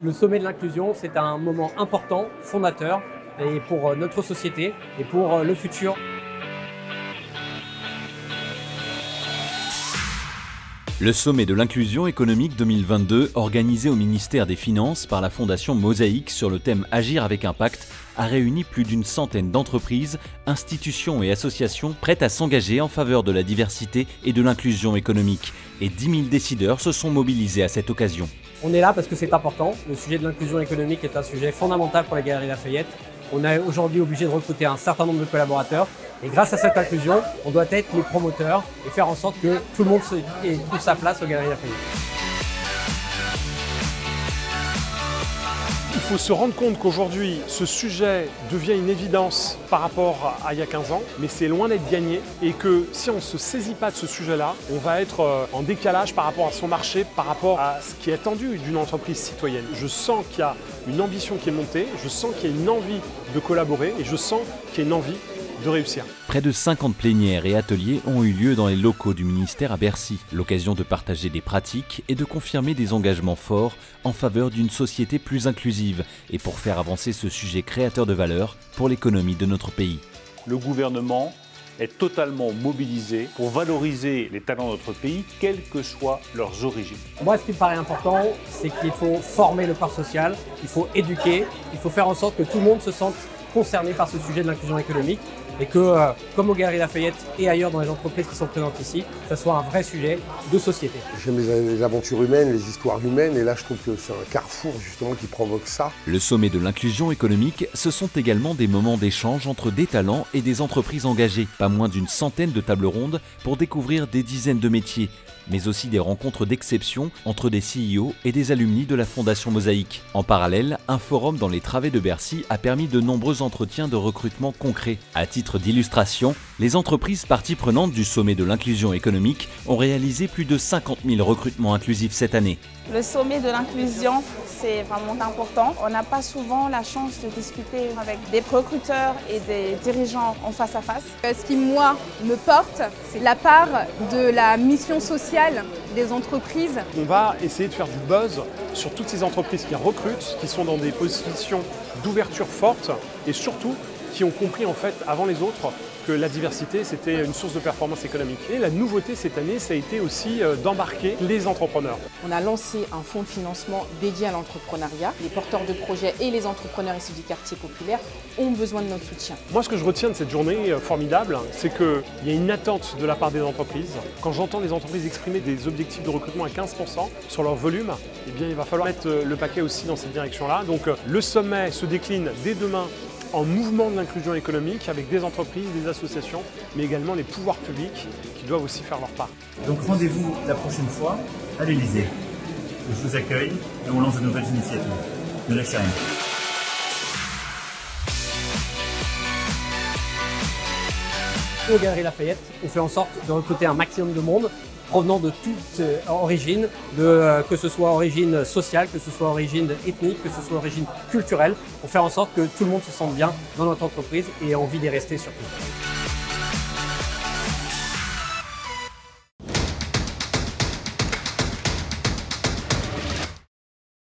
Le sommet de l'inclusion, c'est un moment important, fondateur, et pour notre société et pour le futur. Le sommet de l'inclusion économique 2022, organisé au ministère des Finances par la Fondation Mosaïque sur le thème Agir avec impact, a réuni plus d'une centaine d'entreprises, institutions et associations prêtes à s'engager en faveur de la diversité et de l'inclusion économique. Et 10 000 décideurs se sont mobilisés à cette occasion. On est là parce que c'est important. Le sujet de l'inclusion économique est un sujet fondamental pour la Galerie Lafayette. On est aujourd'hui obligé de recruter un certain nombre de collaborateurs. Et grâce à cette inclusion, on doit être les promoteurs et faire en sorte que tout le monde trouve sa place aux Galeries Lafayette. Il faut se rendre compte qu'aujourd'hui, ce sujet devient une évidence par rapport à il y a 15 ans, mais c'est loin d'être gagné et que si on ne se saisit pas de ce sujet-là, on va être en décalage par rapport à son marché, par rapport à ce qui est attendu d'une entreprise citoyenne. Je sens qu'il y a une ambition qui est montée, je sens qu'il y a une envie de collaborer et je sens qu'il y a une envie de réussir. Près de 50 plénières et ateliers ont eu lieu dans les locaux du ministère à Bercy. L'occasion de partager des pratiques et de confirmer des engagements forts en faveur d'une société plus inclusive et pour faire avancer ce sujet créateur de valeur pour l'économie de notre pays. Le gouvernement est totalement mobilisé pour valoriser les talents de notre pays, quelles que soient leurs origines. Moi, ce qui me paraît important, c'est qu'il faut former le corps social, il faut éduquer, il faut faire en sorte que tout le monde se sente concerné par ce sujet de l'inclusion économique et que, comme aux Galeries Lafayette et ailleurs dans les entreprises qui sont présentes ici, ça soit un vrai sujet de société. J'aime les aventures humaines, les histoires humaines, et là je trouve que c'est un carrefour justement qui provoque ça. Le sommet de l'inclusion économique, ce sont également des moments d'échange entre des talents et des entreprises engagées. Pas moins d'une centaine de tables rondes pour découvrir des dizaines de métiers, mais aussi des rencontres d'exception entre des CEO et des alumni de la Fondation Mosaïque. En parallèle, un forum dans les travées de Bercy a permis de nombreux entretiens de recrutement concrets. À titre d'illustration, les entreprises parties prenantes du sommet de l'inclusion économique ont réalisé plus de 50 000 recrutements inclusifs cette année. Le sommet de l'inclusion, c'est vraiment important. On n'a pas souvent la chance de discuter avec des recruteurs et des dirigeants en face à face. Ce qui, moi, me porte, c'est la part de la mission sociale des entreprises. On va essayer de faire du buzz sur toutes ces entreprises qui recrutent, qui sont dans des positions d'ouverture forte et surtout qui ont compris en fait avant les autres que la diversité c'était une source de performance économique. Et la nouveauté cette année, ça a été aussi d'embarquer les entrepreneurs. On a lancé un fonds de financement dédié à l'entrepreneuriat. Les porteurs de projets et les entrepreneurs issus du quartier populaire ont besoin de notre soutien. Moi, ce que je retiens de cette journée formidable, c'est qu'il y a une attente de la part des entreprises. Quand j'entends les entreprises exprimer des objectifs de recrutement à 15% sur leur volume, eh bien, il va falloir mettre le paquet aussi dans cette direction-là. Donc le sommet se décline dès demain en mouvement de l'inclusion économique avec des entreprises, des associations, mais également les pouvoirs publics qui doivent aussi faire leur part. Donc rendez-vous la prochaine fois à l'Élysée. Je vous accueille et on lance de nouvelles initiatives. Ne lâchez rien. Aux Galeries Lafayette, on fait en sorte de recruter un maximum de monde provenant de toutes origines, que ce soit origine sociale, que ce soit origine ethnique, que ce soit origine culturelle, pour faire en sorte que tout le monde se sente bien dans notre entreprise et ait envie d'y rester surtout.